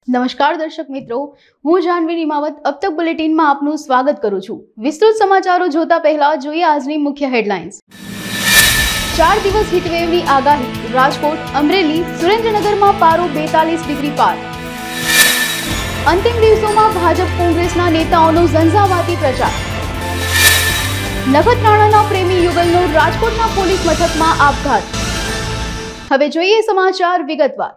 નમસ્કાર દર્શક મિત્રો, હું જાનવી નિમાવત अब तक બુલેટિનમાં આપનું સ્વાગત કરું છું। વિસ્તૃત સમાચારો જોતા પહેલા જોઈએ આજની મુખ્ય હેડલાઇન્સ। 4 દિવસ હીટવેવની આગાહી, રાજકોટ, અમરેલી, સુરેન્દ્રનગરમાં પારો 42 ડિગ્રી પાર। અંતિમ દિવસોમાં ભાજપ કોંગ્રેસના નેતાઓનો ઝંઝાવાતી પ્રચાર। નખત્રાણાના પ્રેમી યુગલનો રાજકોટના પોલીસ મથકમાં આપઘાત। હવે જોઈએ સમાચાર વિગતવાર।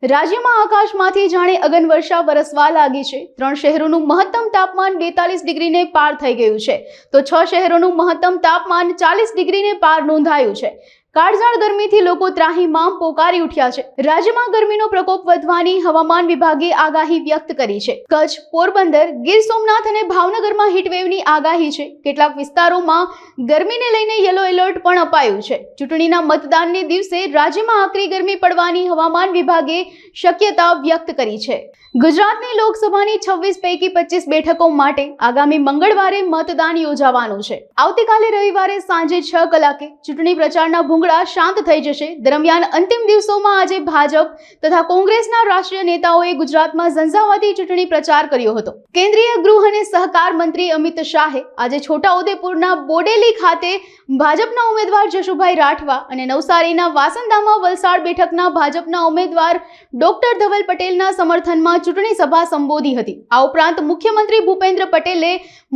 રાજ્યમાં આકાશમાંથી જાણે અગનવર્ષા વરસવા લાગી છે। 3 શહેરોનું મહત્તમ તાપમાન 42 ડિગ્રીને પાર થઈ ગયું છે, તો 6 શહેરોનું મહત્તમ તાપમાન 40 ડિગ્રીને પાર નોંધાયું છે। કાળઝાળ ગરમીથી લોકો ત્રાહિમામ પોકારી ઉઠ્યા છે। રાજ્યમાં ગરમીનો પ્રકોપ વધવાની હવામાન વિભાગે આગાહી વ્યક્ત કરી છે। કચ્છ, પોરબંદર, ગીર સોમનાથ અને ભાવનગરમાં હીટવેવની આગાહી છે। કેટલાક વિસ્તારોમાં ગરમીને લઈને યલો એલર્ટ પણ અપાયું છે। ચૂંટણીના મતદાનને દિવસે રાજ્યમાં આકરી ગરમી પડવાની હવામાન વિભાગે શક્યતા વ્યક્ત કરી છે। ગુજરાતની લોકસભાની 26 પૈકી 25 બેઠકો માટે આગામી મંગળવારે મતદાન યોજાવાનું છે। આવતીકાલે રવિવારે સાંજે 6 કલાકે ચૂંટણી પ્રચારના ભૂંગળા શાંત થઈ જશે। દરમિયાન અંતિમ દિવસોમાં આજે ભાજપ તથા કોંગ્રેસના રાષ્ટ્રીય નેતાઓએ ગુજરાતમાં ઝંઝાવાતી ચૂંટણી પ્રચાર કર્યો હતો। કેન્દ્રીય ગૃહ અને સહકાર મંત્રી અમિત શાહે આજે છોટાઉદેપુરના બોડેલી ખાતે ભાજપના ઉમેદવાર જશુભાઈ રાઠવા અને નવસારીના વાસંદામાં વલસાડ બેઠકના ભાજપના ઉમેદવાર ડોક્ટર ધવલ પટેલના સમર્થનમાં ચૂંટણી સભા સંબોધી હતી। આ ઉપરાંત મુખ્યમંત્રી ભૂપેન્દ્ર પટેલે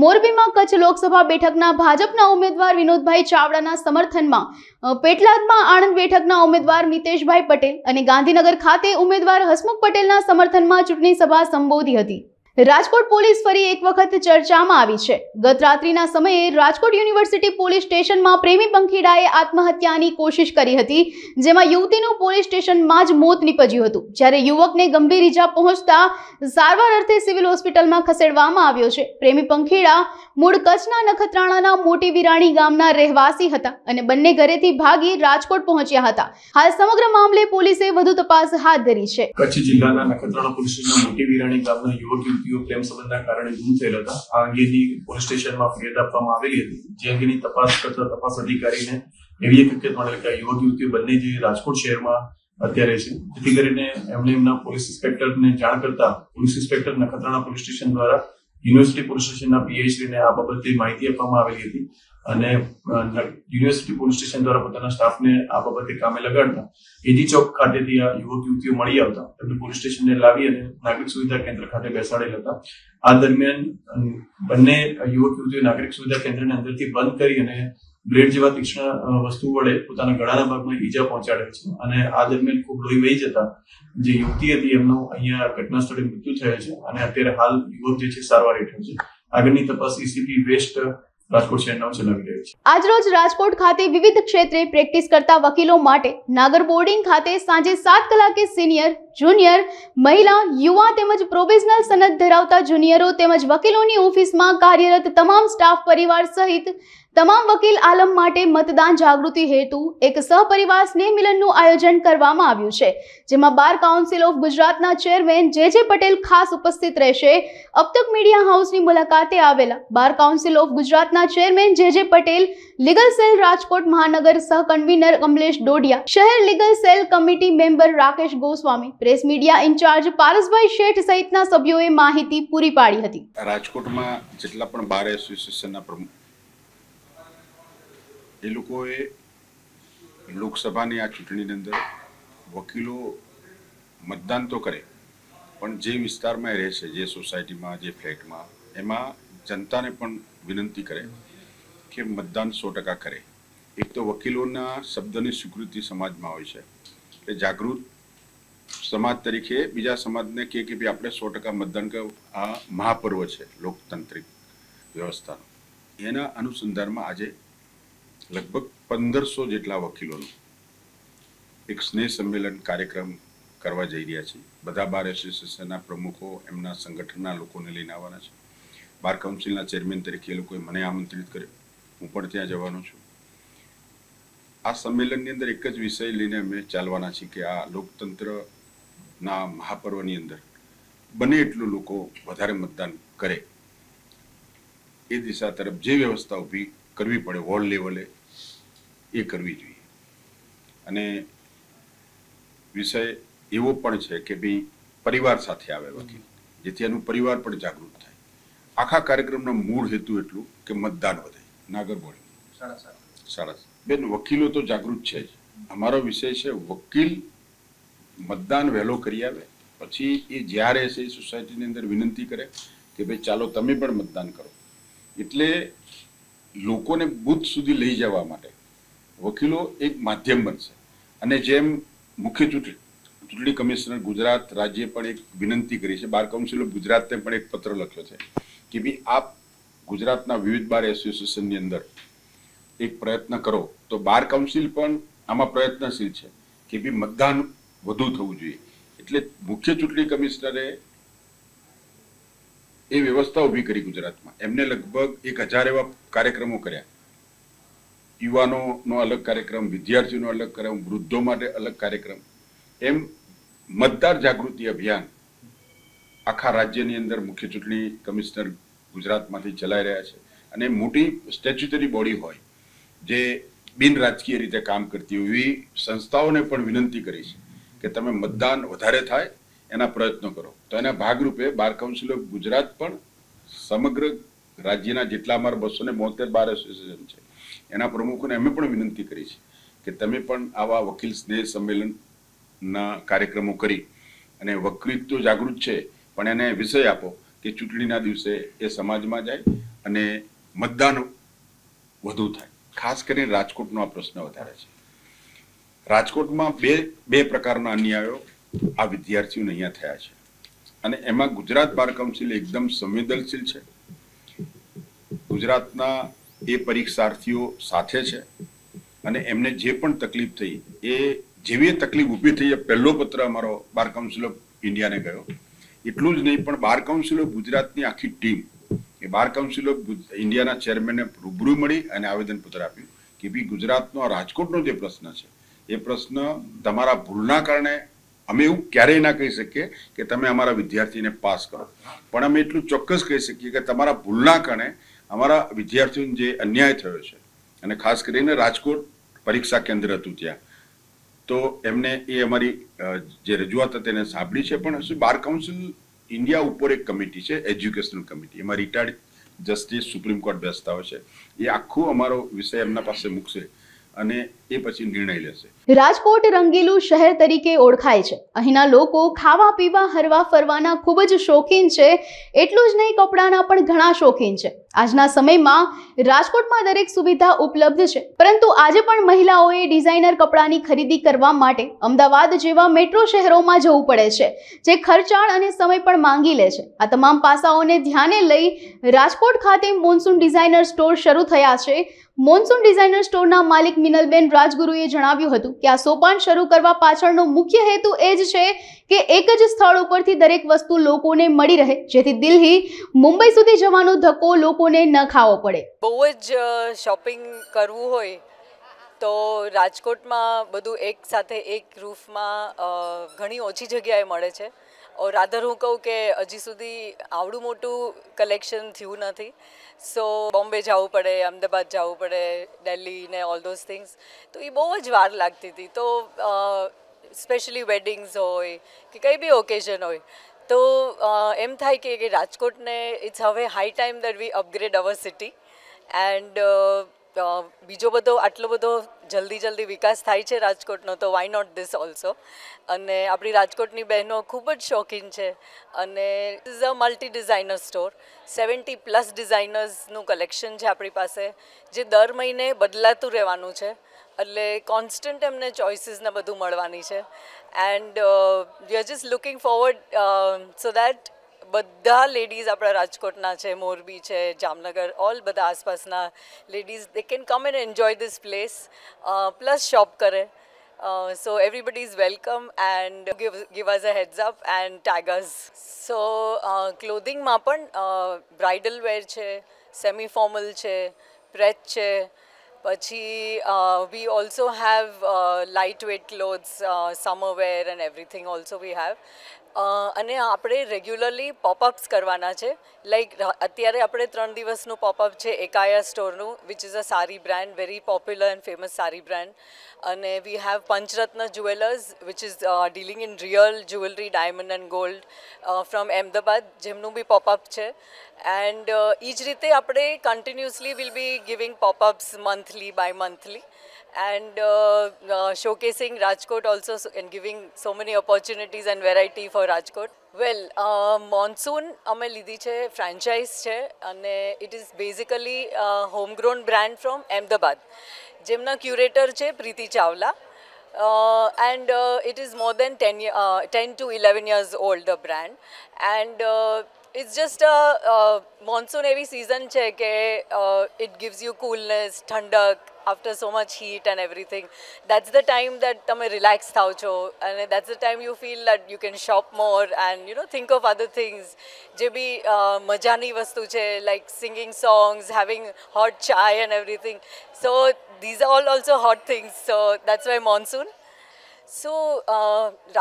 મોરબીમાં કચ્છ લોકસભા બેઠકના ભાજપના ઉમેદવાર વિનોદભાઈ ચાવડાના સમર્થનમાં, પેટલાદમાં આણંદ બેઠકના ઉમેદવાર મિતેશભાઈ પટેલ અને ગાંધીનગર ખાતે ઉમેદવાર હસમુખ પટેલના સમર્થનમાં ચૂંટણી સભા સંબોધી હતી। રાજકોટ પોલીસ ફરી એક વખત ચર્ચામાં આવી છે। ગત રાત્રિના સમયે રાજકોટ યુનિવર્સિટી પોલીસ સ્ટેશનમાં પ્રેમી પંખીડાએ આત્મહત્યાની કોશિશ કરી હતી, જેમાં યુવતીનું પોલીસ સ્ટેશનમાં જ મોત નીપજ્યું હતું, જ્યારે યુવકને ગંભીર ઈજા પહોંચતા સારવાર અર્થે સિવિલ હોસ્પિટલમાં ખસેડવામાં આવ્યો છે। પ્રેમી પંખીડા મૂળ કચ્છના નખત્રાણાના મોટી વિરાણી ગામના રહેવાસી હતા અને બંને ઘરેથી ભાગી રાજકોટ પહોંચ્યા હતા। હાલ સમગ્ર મામલે પોલીસે વધુ તપાસ હાથ ધરી છે। કચ્છ જિલ્લાના નખત્રાણા પોલીસ સ્ટેશનના મોટી વિરાણી ગામના યુવક પ્રેમ સંબંધના કારણે ગુમ થયેલા હતા। આ અંગેની પોલીસ સ્ટેશનમાં ફરિયાદ આપવામાં આવેલી હતી, જે અંગેની તપાસ કરતા તપાસ અધિકારીને એવી એક હકીકત મળેલ કે યુવક યુવતીઓ બંને જે રાજકોટ શહેરમાં અત્યારે છે, જેથી કરીને એમણે એમના પોલીસ ઇન્સ્પેક્ટરને જાણ કરતા police inspector Nakhatrana police station દ્વારા યુનિવર્સિટી પોલીસ સ્ટેશનના પીએચડીને આ બાબતે માહિતી આપવામાં આવેલી હતી અને યુનિવર્સિટી પોલીસ સ્ટેશન દ્વારા પોતાના સ્ટાફને આ બાબતે કામે લગાડતા એજી ચોક ખાતેથી આ યુવક યુવતીઓ મળી આવતા તેમને પોલીસ સ્ટેશનને લાવી અને નાગરિક સુવિધા કેન્દ્ર ખાતે બેસાડેલ હતા। આ દરમિયાન બંને યુવક યુવતીઓ નાગરિક સુવિધા કેન્દ્રને અંદરથી બંધ કરી અને બ્લેડ જેવા તીક્ષ્ણ વસ્તુ વડે પોતાના ગળાના ભાગમાં ઈજા પહોંચાડે છે અને આ દરમિયાન ખૂબ લોહી વહી જતા જે યુવતી હતી એમનું અહીંયા ઘટના સ્થળે મૃત્યુ થયેલ છે અને અત્યારે હાલ યુવક જે છે સારવાર હેઠળ છે। આગળની તપાસ એસીપી વેસ્ટ રાજકોટ શહેરના ચલાવી રહ્યા છે। આજરોજ રાજકોટ ખાતે વિવિધ ક્ષેત્રે પ્રેક્ટિસ કરતા વકીલો માટે નાગર બોર્ડિંગ ખાતે સાંજે 7 કલાકે સિનિયર, જુનિયર, મહિલા, યુવા તેમજ પ્રોવિઝનલ સનદ ધરાવતા જુનિયરો તેમજ વકીલોની ઓફિસમાં કાર્યરત તમામ સ્ટાફ પરિવાર સહિત તમામ વકીલ આલમ માટે મતદાન જાગૃતિ હેતુ એક સહપરિવાર સ્નેહ મિલનનું આયોજન કરવામાં આવ્યું છે, જેમાં બાર કાઉન્સિલ ઓફ ગુજરાતના ચેરમેન જે પટેલ ખાસ ઉપસ્થિત રહેશે। अब तक મીડિયા હાઉસની મુલાકાતે આવેલા બાર કાઉન્સિલ ઓફ ગુજરાતના ચેરમેન જે પટેલ, લીગલ સેલ રાજકોટ મહાનગર સહ કન્વીનર કમલેશ ડોડિયા, શહેર legal cell committee member Rakesh Goswami, press media incharge Parasbhai Sheth સહિતના સભ્યોએ માહિતી પૂરી પાડી હતી। રાજકોટમાં જેટલા પણ બાર એસોસિએશનના પ્રમુખ એ લોકોએ લોકસભાની આ ચૂંટણીની અંદર વકીલો મતદાન તો કરે, પણ જે વિસ્તારમાં રહે છે, જે સોસાયટીમાં, જે ફ્લેટમાં, એમાં જનતાને પણ વિનંતી કરે કે મતદાન 100% કરે। એક તો વકીલોના શબ્દની સ્વીકૃતિ સમાજમાં હોય છે, એટલે જાગૃત સમાજ તરીકે બીજા સમાજને કે ભાઈ આપણે 100% મતદાન કરો। આ મહાપર્વ છે લોકતાંત્રિક વ્યવસ્થાનો। એના અનુસંધાનમાં આજે લગભગ 1500 જેટલા વકીલોનો એક સ્નેહ સંમેલન કાર્યક્રમ કરવા જઈ રહ્યા છીએ। બધા બાર એસોસિએશનના પ્રમુખો એમના સંગઠનના લોકોને લઈને આવવાના છે। બાર કાઉન્સિલના ચેરમેન તરીકે એ લોકોએ મને આમંત્રિત કર્યો, હું પણ ત્યાં જવાનો છું। આ સંમેલનની અંદર એક જ વિષય લઈને અમે ચાલવાના છીએ કે આ લોકતંત્રના મહાપર્વની અંદર બને એટલું લોકો વધારે મતદાન કરે, એ દિશા તરફ જે વ્યવસ્થા ઊભી કરવી પડે વોર્ડ લેવલે એ કરવી જોઈએ। અને વિષય એવો પણ છે કે ભાઈ પરિવાર સાથે આવે વકીલ, જેથી એનું પરિવાર પણ જાગૃત થાય. આખા કાર્યક્રમનો મૂળ હેતુ એટલું કે મતદાન વધે. નાગર બોલી સાડા બેન, વકીલો તો જાગૃત છે જ. અમારો વિષય છે વકીલ મતદાન વહેલો કરી આવે, પછી એ જ્યારે છે એ સોસાયટીની અંદર વિનંતી કરે કે ભાઈ ચાલો તમે પણ મતદાન કરો. એટલે લોકોને બૂથ સુધી લઈ જવા માટે વકીલો એક માધ્યમ બનશે. અને જેમ મુખ્ય ચૂંટણી કમિશનર ગુજરાત રાજ્ય પણ એક વિનંતી કરી છે, બાર કાઉન્સિલ ઓફ ગુજરાતને પણ એક પત્ર લખ્યો છે કે ભાઈ આપ ગુજરાતના વિવિધ બાર એસોસિએશનની અંદર એક પ્રયત્ન કરો. તો બાર કાઉન્સિલ પણ આમાં પ્રયત્નશીલ છે કે ભાઈ મતદાન વધુ થવું જોઈએ. એટલે મુખ્ય ચૂંટણી કમિશનરે એ વ્યવસ્થા ઊભી કરી ગુજરાતમાં. એમને લગભગ 1000 એવા કાર્યક્રમો કર્યા. યુવાનોનો અલગ કાર્યક્રમ, વિદ્યાર્થીઓનો અલગ કાર્યક્રમ, વૃદ્ધો માટે અલગ કાર્યક્રમ, એમ મતદાર જાગૃતિ અભિયાન આખા રાજ્યની અંદર મુખ્ય ચૂંટણી કમિશનર ગુજરાતમાંથી ચલાવી રહ્યા છે. અને મોટી સ્ટેચ્યુટરી બોડી હોય જે બિન રાજકીય રીતે કામ કરતી હોય એવી સંસ્થાઓને પણ વિનંતી કરી છે કે તમે મતદાન વધારે થાય એના પ્રયત્નો કરો. તો એના ભાગરૂપે બાર કાઉન્સિલ ઓફ ગુજરાત પણ સમગ્ર રાજ્યના જેટલા અમારા 272 બાર એસોસિએશન છે એના પ્રમુખોને અમે પણ વિનંતી કરી છે કે તમે પણ આવા વકીલ સ્નેહ સંમેલનના કાર્યક્રમો કરી અને વકીલ તો જાગૃત છે પણ એને વિષય આપો કે ચૂંટણીના દિવસે એ સમાજમાં જાય અને મતદાન વધુ થાય. ખાસ કરીને રાજકોટનો આ પ્રશ્ન વધારે છે. રાજકોટમાં બે પ્રકારના અન્યાયો આ વિદ્યાર્થીઓને અહીંયા થયા છે અને એમાં ગુજરાત બાર કાઉન્સિલ એકદમ સંવેદનશીલ છે. ગુજરાતના એ પરીક્ષાર્થીઓ સાથે છે અને એમને જે પણ તકલીફ થઈ એ જેવી તકલીફ ઊભી થઈ, પહેલો પત્ર અમારો બાર કાઉન્સિલ ઓફ ઇન્ડિયાને ગયો. એટલું જ નહીં પણ બાર કાઉન્સિલ ઓફ ગુજરાતની આખી team A bar council of ઇન્ડિયાના ચેરમેનને રૂબરૂ મળી અને આવેદનપત્ર આપ્યું કે ભાઈ ગુજરાતનો રાજકોટનો જે પ્રશ્ન છે એ પ્રશ્ન તમારા ભૂલના કારણે અમે એવું ક્યારેય ના કહી શકીએ કે તમે અમારા વિદ્યાર્થીને પાસ કરો, પણ અમે એટલું ચોક્કસ કહી શકીએ કે તમારા ભૂલના કારણે અમારા વિદ્યાર્થીઓને જે અન્યાય થયો છે, અને ખાસ કરીને રાજકોટ પરીક્ષા કેન્દ્ર હતું ત્યાં, તો એમને એ અમારી જે રજૂઆત હતી એને સાંભળી છે. પણ શું બાર કાઉન્સિલ ઇન્ડિયા ઉપર એક કમિટી છે, એજ્યુકેશનલ કમિટી, એમાં રિટાયર્ડ જસ્ટિસ સુપ્રીમ કોર્ટ બેસતા હોય છે. એ આખું અમારો વિષય એમના પાસે મૂકશે અને એ પછી નિર્ણય લેશે. રાજકોટ રંગીલું શહેર તરીકે ઓળખાય છે. અહીંના લોકો ખાવા પીવા હરવા ફરવાના ખૂબ જ શોખીન છે. એટલું જ નહીં, કપડાના પણ ઘણા શોખીન છે. આજના સમયમાં રાજકોટમાં દરેક સુવિધા ઉપલબ્ધ છે, પરંતુ આજે પણ મહિલાઓએ ડિઝાઇનર કપડાની ખરીદી કરવા માટે અમદાવાદ જેવા મેટ્રો શહેરોમાં જવું પડે છે, જે ખર્ચાળ અને સમય પણ માંગી લે છે. આ તમામ પાસાઓને ધ્યાને લઈ રાજકોટ ખાતે મોન્સૂન ડિઝાઇનર સ્ટોર શરૂ થયા છે. મોન્સૂન ડિઝાઇનર સ્ટોરના માલિક મિનલબેન રાજગુરુએ જણાવ્યું હતું કે આ સોપાન શરૂ કરવા પાછળનો મુખ્ય હેતુ એ જ છે કે એક જ સ્થળ ઉપરથી દરેક વસ્તુ લોકોને મળી રહે, જેથી દિલ્હી, મુંબઈ સુધી જવાનો ધક્કો લોકોને ન ખાવો પડે. બહુ જ શોપિંગ કરવું હોય તો રાજકોટમાં બધું એક સાથે એક રૂફમાં ઘણી ઓછી જગ્યાએ મળે છે. ઓર રાધર હું કહું કે હજી સુધી આવડું મોટું કલેક્શન થયું નથી. સો બોમ્બે જવું પડે, અમદાવાદ જવું પડે, દિલ્હી ને ઓલ ધોઝ થિંગ્સ, તો એ બહુ જ વાર લાગતી હતી. તો સ્પેશિયલી વેડિંગ્સ હોય કે કંઈ બી ઓકેઝન હોય તો એમ થાય કે રાજકોટને ઇટ્સ હવે high time that we upgrade our city. And બીજો બધો આટલો બધો જલ્દી વિકાસ થાય છે રાજકોટનો, તો વાય નોટ ધીસ ઓલ્સો. અને આપણી રાજકોટની બહેનો ખૂબ જ શોખીન છે અને is a multi designer store. 70+ ડિઝાઇનર્સનું કલેક્શન છે આપણી પાસે, જે દર મહિને બદલાતું રહેવાનું છે. એટલે કોન્સ્ટન્ટ એમને ચોઇસીસ ને બધું મળવાની છે. And we are just looking forward so that બધા લેડીઝ આપણા રાજકોટના છે, મોરબી છે, જામનગર, ઓલ બધા આસપાસના ladies they can come and enjoy this place, plus shop કરે. So everybody is welcome and give us a heads up and tag us. So clothingમાં પણ bridal વેર છે, સેમી ફોર્મલ છે, પ્રેચ છે, પછી we also have lightweight clothes, summer wear and everything also we have. અને આપણે regularly પોપઅપ્સ કરવાના છે. લાઈક અત્યારે આપણે 3 દિવસનું પોપઅપ છે એકાયા સ્ટોરનું, વિચ ઇઝ અ સારી brand, very popular and famous સારી બ્રાન્ડ. અને we have Panchratna jewellers which is dealing in real jewellery, diamond and gold from Ahmedabad, જેમનું બી પોપઅપ છે. એન્ડ એ જ રીતે આપણે continuously will be giving popups monthly by monthly and showcasing Rajkot also and giving so many opportunities and variety for Rajkot. Well, Monsoon અમે લીધી છે, ફ્રેન્ચાઇઝ છે, અને it is basically homegrown brand from Ahmedabad, જેમના ક્યુરેટર છે પ્રીતિ Chawla. And it is more than 10 to 11 years old, the brand. And it's just a monsoon એવી season છે કે it gives you coolness, ઠંડક after so much heat and everything. That's the time that તમે relax થાવ છો, and that's the time you feel that you can shop more and think of other things. જે બી મજાની વસ્તુ છે, like singing songs, having hot chai and everything. So these are all also hot things. So that's why monsoon. So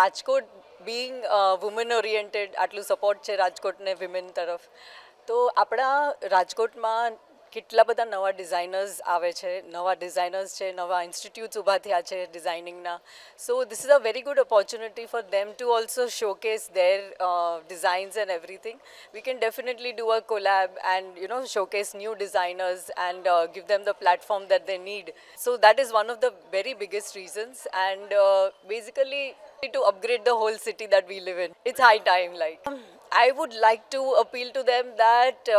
Rajkot being women oriented, આટલું support છે રાજકોટને women તરફ, તો આપણા રાજકોટમાં કેટલા બધા નવા ડિઝાઇનર્સ આવે છે, નવા ઇન્સ્ટિટ્યૂટ્સ ઊભા થયા છે ડિઝાઇનિંગના. So this is a very good opportunity for them to also showcase their designs and everything. We can definitely do a collab and showcase new designers and give them the platform that they need. So that is one of the very biggest reasons, and basically to upgrade the whole city that we live in. It's high time. I would like to appeal to them that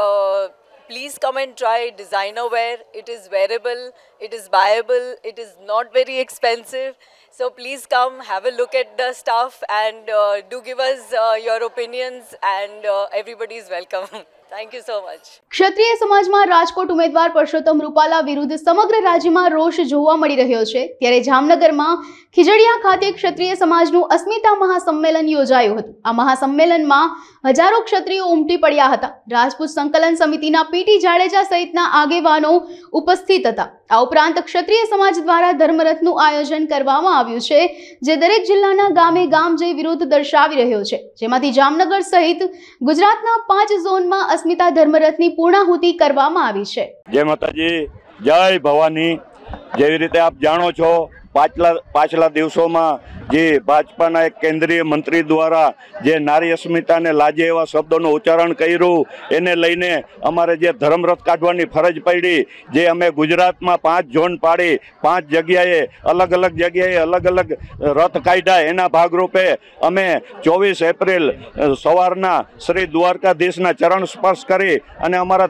please come and try designer wear. It is wearable, it is buyable, it is not very expensive. So please come, have a look at the stuff, and do give us your opinions, and everybody is welcome. Thank you so much. ક્ષત્રિય સમાજમાં રાજકોટ ઉમેદવાર પરસોત્તમ રૂપાલા વિરુદ્ધ સમગ્ર રાજ્યમાં રોષ જોવા મળી રહ્યો છે, ત્યારે જામનગરમાં ખીજડીયા ખાતે ક્ષત્રિય સમાજનું અસ્મિતા મહાસંમેલન યોજાયું હતું. આ મહાસંમેલનમાં હજારો ક્ષત્રિયો ઉમટી પડ્યા હતા. રાજપૂત સંકલન સમિતિના પીટી જાડેજા સહિતના આગેવાનો ઉપસ્થિત હતા. આ ઉપરાંત ક્ષત્રિય સમાજ દ્વારા ધર્મરથનું આયોજન કરવામાં આવ્યું છે, જે દરેક જિલ્લાના ગામે ગામ જઈ વિરોધ દર્શાવી રહ્યો છે, જેમાંથી જામનગર સહિત ગુજરાતના 5 ઝોનમાં અસ્મિતા ધર્મરથની પૂર્ણાહુતિ કરવામાં આવી છે. જય માતાજી, જય ભવાની. જેવી રીતે આપ જાણો છો, પાછલા દિવસોમાં જે ભાજપાના એક કેન્દ્રીય મંત્રી દ્વારા જે નારી અસ્મિતાને લાજે એવા શબ્દોનું ઉચ્ચારણ કર્યું, એને લઈને અમારે જે ધર્મરથ કાઢવાની ફરજ પડી, જે અમે ગુજરાતમાં 5 ઝોન પાડી 5 જગ્યાએ અલગ અલગ રથ કાઢ્યા, એના ભાગરૂપે અમે 24 એપ્રિલ સવારના શ્રી દ્વારકાધીશના ચરણ સ્પર્શ કરી અને અમારા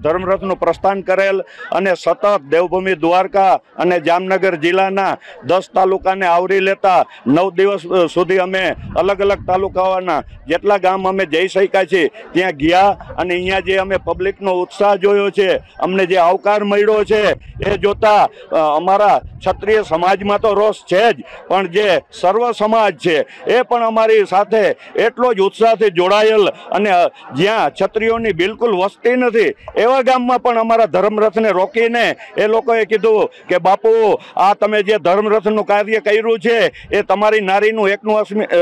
ધર્મરથનું પ્રસ્થાન કરેલ, અને સતત દેવભૂમિ દ્વારકા અને જામનગર જિલ્લાના 10 તાલુકાને આવરી લેતા 9 દિવસ સુધી અમે અલગ અલગ તાલુકાઓના જેટલા ગામ અમે જઈ શક્યા છે ત્યાં ગયા, અને અહીંયા જે અમે પબ્લિકનો ઉત્સાહ જોયો છે, અમને જે આવકાર મળ્યો છે, એ જોતા અમારા ક્ષત્રિય સમાજમાં તો રોષ છે જ, પણ જે સર્વ સમાજ છે એ પણ અમારી સાથે એટલો જ ઉત્સાહથી જોડાયેલ, અને જ્યાં ક્ષત્રિયોની બિલકુલ વસ્તી નથી એવા ગામમાં પણ અમારા ધર્મરથને રોકીને એ લોકોએ કીધું કે બાપુ, આ તમે જે ધર્મરથનું કાર્ય કર્યું છે એ તમારી નારીનું એકનું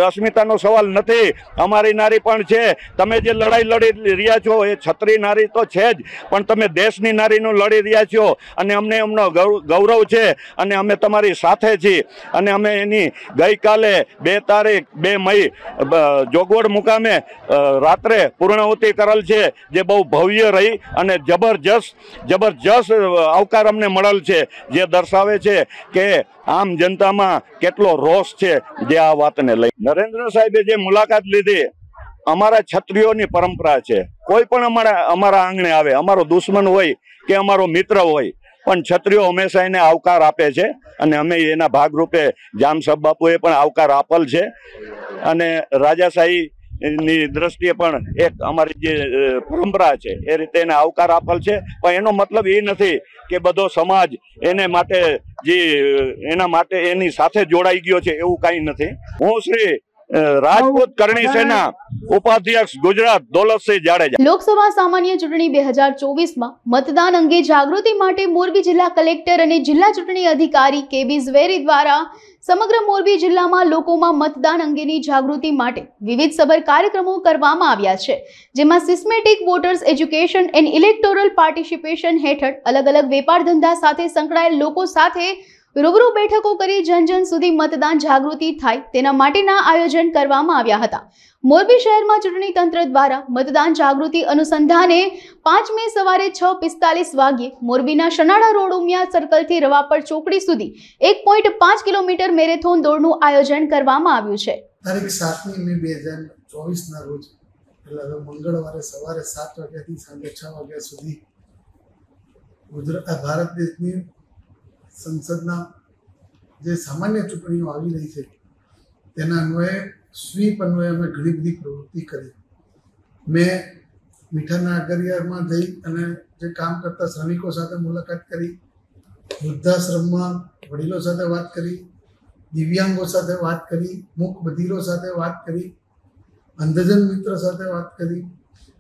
અસ્મિતાનો સવાલ નથી, અમારી નારી પણ છે. તમે જે લડાઈ લડી રહ્યા છો એ ક્ષત્રિય નારી તો છે જ, પણ તમે દેશની નારીનું લડી રહ્યા છો, અને અમને એમનો ગૌરવ છે, અને અમે તમારી સાથે છીએ. અને અમે એની ગઈકાલે 2 તારીખ 2 મઈ જોગવડ મુકામે રાત્રે પૂર્ણાહુતિ કરેલ છે, જે બહુ ભવ્ય રહી અને જબરજસ્ત આવકાર અમને મળેલ છે, જે દર્શાવે છે કે આમ જનતામાં કેટલો રોષ છે જે આ વાતને લઈ. નરેન્દ્ર સાહેબે જે મુલાકાત લીધી, અમારા ક્ષત્રિયોની પરંપરા છે, કોઈ પણ અમારા આંગણે આવે, અમારો દુશ્મન હોય કે અમારો મિત્ર હોય, પણ ક્ષત્રિયો હંમેશા એને આવકાર આપે છે, અને અમે એના ભાગરૂપે જામસાબ બાપુએ પણ આવકાર આપેલ છે, અને રાજાશાહી ની દ્રષ્ટિએ પણ એક અમારી જે પરંપરા છે એ રીતે એને આવકાર આપેલ છે. પણ એનો મતલબ એ નથી કે બધો સમાજ એના માટે એની સાથે જોડાઈ ગયો છે, એવું કાંઈ નથી. હું શ્રી રાજપૂત કરણી સેના ઉપાધ્યક્ષ ગુજરાત દોલતસિંહ જાડેજા। લોકસભા સામાન્ય ચૂંટણી 2024માં મતદાન અંગે જાગૃતિ માટે મોરબી જિલ્લા કલેક્ટર અને જિલ્લા ચૂંટણી અધિકારી કેબી ઝવેરી દ્વારા સમગ્ર મોરબી જિલ્લામાં લોકોમાં મતદાન અંગેની જાગૃતિ માટે વિવિધ સભર કાર્યક્રમો કરવામાં આવ્યા છે, જેમાં systematic voters education and electoral participation હેઠળ અલગ અલગ વેપાર ધંધા સાથે સંકળાયેલ લોકો સાથે રૂબરૂ બેઠકો કરી જન સુધી મતદાન જાગૃતિ થાય તેના માટેના આયોજન કરવામાં આવ્યા હતા। મોરબી શહેરમાં ચૂંટણી તંત્ર દ્વારા મતદાન જાગૃતિ અનુસંધાને 5 મે સવારે 6:45 વાગ્યે મોરબીના શનાળા રોડ ઉમિયા સર્કલથી રવાપર ચોકડી સુધી 1.5 કિલોમીટર મેરેથોન દોડનું આયોજન કરવામાં આવ્યું છે। તારીખ 7 મે 2024ના રોજ એટલે મંગળવારે સવારે 7 વાગ્યાથી સાંજે 6 વાગ્યા સુધી ભારત દેશની સંસદના જે સામાન્ય ચૂંટણીઓ આવી રહી છે તેના અન્વયે સ્વીપ અન્વયે અમે ઘણી બધી પ્રવૃત્તિ કરી। મેં મીઠાના આગરિયામાં જઈ અને જે કામ કરતા શ્રમિકો સાથે મુલાકાત કરી, વૃદ્ધાશ્રમમાં વડીલો સાથે વાત કરી, દિવ્યાંગો સાથે વાત કરી, મૂક બધિરો સાથે વાત કરી, અંધજન મિત્ર સાથે વાત કરી।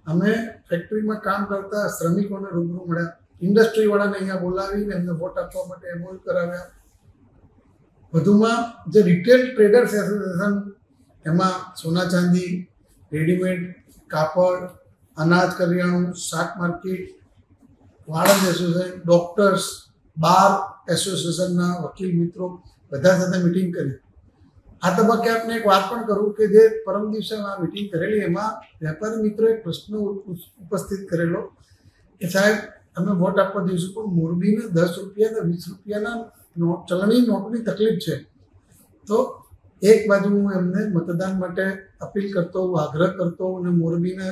અમે ફેક્ટરીમાં કામ કરતા શ્રમિકોને રૂબરૂ મળ્યા, ઇન્ડસ્ટ્રીવાળાને અહીંયા બોલાવીને એમને વોટ આપવા માટે એમઓયુ કરાવ્યા। વધુમાં જે રિટેલ ટ્રેડર્સ એસોસિએશન એમાં સોના ચાંદી, રેડીમેડ, કાપડ, અનાજ કરિયાણું, શાક માર્કેટ, વાળંદ એસોસિએશન, ડોક્ટર્સ, બાર એસોસિએશનના વકીલ મિત્રો બધા સાથે મિટિંગ કરી। આ તબક્કે આપને એક વાત પણ કરું કે જે પરમ દિવસે આ મિટિંગ કરેલી એમાં વેપારી મિત્રોએ એક પ્રશ્ન ઉપસ્થિત કરેલો કે સાહેબ અમે વોટ આપવા દઈશું પણ મોરબીને 10 રૂપિયા ને 20 રૂપિયાના ચલણી નોટની તકલીફ છે। તો એક બાજુ હું એમને મતદાન માટે અપીલ કરતો હોઉં, આગ્રહ કરતો હોઉં અને મોરબીને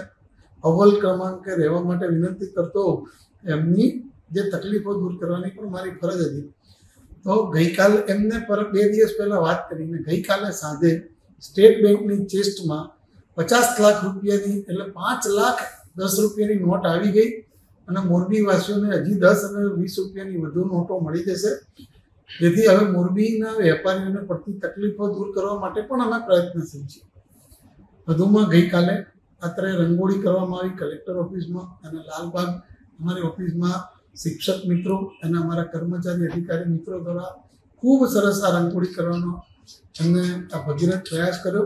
અવ્વલ ક્રમાંકે રહેવા માટે વિનંતી કરતો હોઉં, એમની જે તકલીફો દૂર કરવાની પણ મારી ફરજ હતી। તો ગઈકાલે એમને 2 દિવસ પહેલાં વાત કરીને ગઈકાલે સાંજે સ્ટેટ બેંકની ચેસ્ટમાં 50 લાખ રૂપિયાની એટલે 5 લાખ 10 રૂપિયાની નોટ આવી ગઈ અને મોરબીવાસીઓને હજી 10 અને 20 રૂપિયાની વધુ નોટો મળી જશે, જેથી હવે મોરબીના વેપારીઓને પડતી તકલીફો દૂર કરવા માટે પણ અમે પ્રયત્નશીલ છીએ। વધુમાં ગઈકાલે રાત્રે રંગોળી કરવામાં આવી કલેક્ટર ઓફિસમાં અને લાલબાગ અમારી ઓફિસમાં શિક્ષક મિત્રો અને અમારા કર્મચારી અધિકારી મિત્રો દ્વારા ખૂબ સરસ આ રંગોળી કરવાનો એમને આ ભગીરથ પ્રયાસ કર્યો।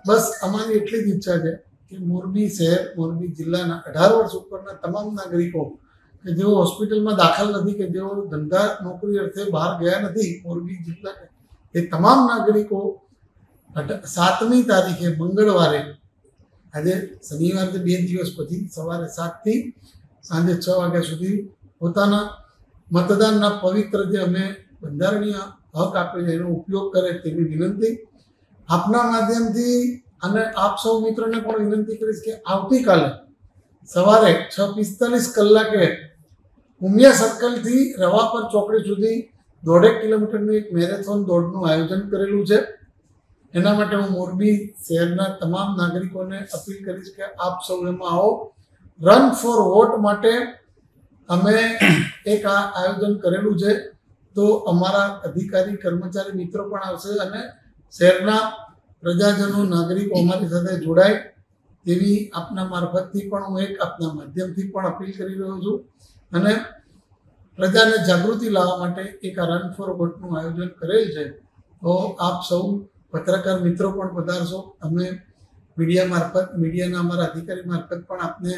બસ અમારી એટલી જ ઈચ્છા છે કે મોરબી શહેર, મોરબી જિલ્લાના 18 વર્ષ ઉપરના તમામ નાગરિકો કે જેઓ હોસ્પિટલમાં દાખલ નથી, કે જેઓ ધંધા નોકરી અર્થે બહાર ગયા નથી મોરબી જિલ્લા, એ તમામ નાગરિકો 7મી તારીખે મંગળવારે, આજે શનિવારથી 2 દિવસ પછી સવારે 7 થી સાંજે 6 વાગ્યા સુધી પોતાના મતદાનના પવિત્ર જે અમે બંધારણીય હક આપે છે એનો ઉપયોગ કરે તેવી વિનંતી આપના માધ્યમથી। અને આપ સૌ મિત્રોને પણ વિનંતી કરીશ કે આવતીકાલે સવારે 6:45 કલાકે ઉમિયા સર્કલથી રવાપર ચોકડી સુધી 1.5 કિલોમીટરનું એક મેરેથોન દોડનું આયોજન કરેલું છે। એના માટે હું મોરબી શહેરના તમામ નાગરિકોને અપીલ કરીશ કે આપ સૌ એમાં આવો। રન ફોર વોટ માટે અમે એક આ આયોજન કરેલું છે, તો અમારા અધિકારી કર્મચારી મિત્રો પણ આવશે અને શહેરના પ્રજાજનો નાગરિકો અમારી સાથે જોડાય તેવી આપના મારફતથી પણ હું એક આપના માધ્યમથી પણ અપીલ કરી રહ્યો છું અને પ્રજાને જાગૃતિ લાવવા માટે એક આ રન ફોર વોટનું આયોજન કરેલ છે। તો આપ સૌ પત્રકાર મિત્રો પણ પધારશો। અમે મીડિયા મારફત, મીડિયાના અમારા અધિકારી મારફત પણ આપને